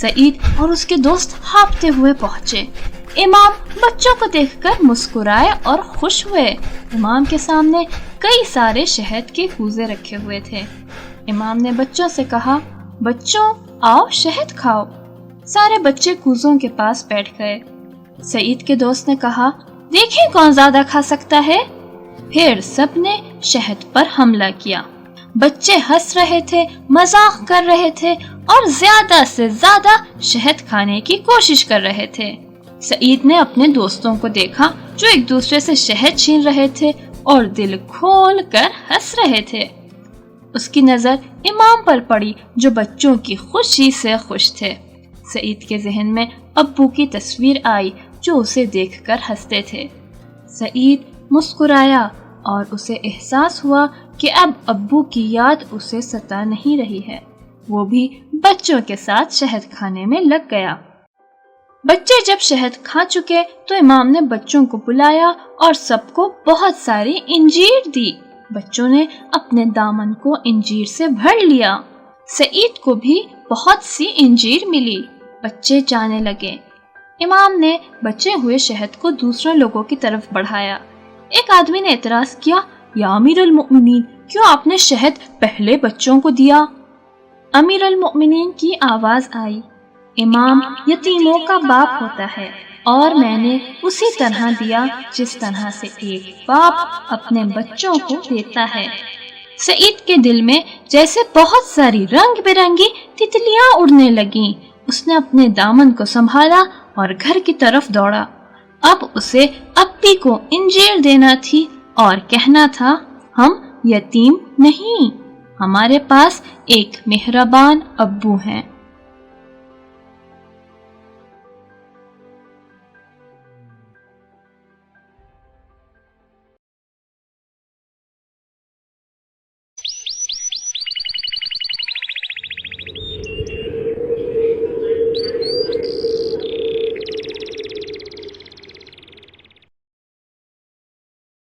سعید اور اس کے دوست ہانپتے ہوئے پہنچے۔ امام بچوں کو دیکھ کر مسکرائے اور خوش ہوئے۔ امام کے سامنے کئی سارے شہد کے کوزے رکھے ہوئے تھے۔ امام نے بچوں سے کہا، بچوں آؤ شہد کھاؤ۔ سارے بچے کوزوں کے پاس بیٹھ گئے۔ سعید کے دوست نے کہا، دیکھیں کون زیادہ کھا سکتا ہے۔ پھر سب نے شہد پر حملہ کیا۔ بچے ہنس رہے تھے، مذاق کر رہے تھے اور زیادہ سے زیادہ شہد کھانے کی کوشش کر رہے تھے۔ سعید نے اپنے دوستوں کو دیکھا جو ایک دوسرے سے شہد چھین رہے تھے اور دل کھول کر ہنس رہے تھے۔ اس کی نظر امام پر پڑی جو بچوں کی خوشی سے خوش تھے۔ سعید کے ذہن میں ابو کی تصویر آئی جو اسے دیکھ کر ہنستے تھے۔ سعید مسکرایا اور اسے احساس ہوا کہ اب ابو کی یاد اسے ستا نہیں رہی ہے۔ وہ بھی بچوں کے ساتھ شہد کھانے میں لگ گیا۔ بچے جب شہد کھا چکے تو امام نے بچوں کو بلایا اور سب کو بہت ساری انجیر دی۔ بچوں نے اپنے دامن کو انجیر سے بھر لیا۔ سعید کو بھی بہت سی انجیر ملی۔ بچے جانے لگے۔ امام نے بچے ہوئے شہد کو دوسرے لوگوں کی طرف بڑھایا۔ ایک آدمی نے اعتراض کیا، یا امیر المؤمنین، کیوں آپ نے شہد پہلے بچوں کو دیا؟ امیر المؤمنین کی آواز آئی، امام یتیموں کا باپ ہوتا ہے اور میں نے اسی طرح دیا جس طرح سے ایک باپ اپنے بچوں کو دیتا ہے۔ سعید کے دل میں جیسے بہت ساری رنگ برنگی تتلیاں اڑنے لگیں۔ اس نے اپنے دامن کو سنبھالا اور گھر کی طرف دوڑا۔ اب اسے اپی کو انجیر دینا تھی اور کہنا تھا، ہم یتیم نہیں، ہمارے پاس ایک مہربان ابو ہیں۔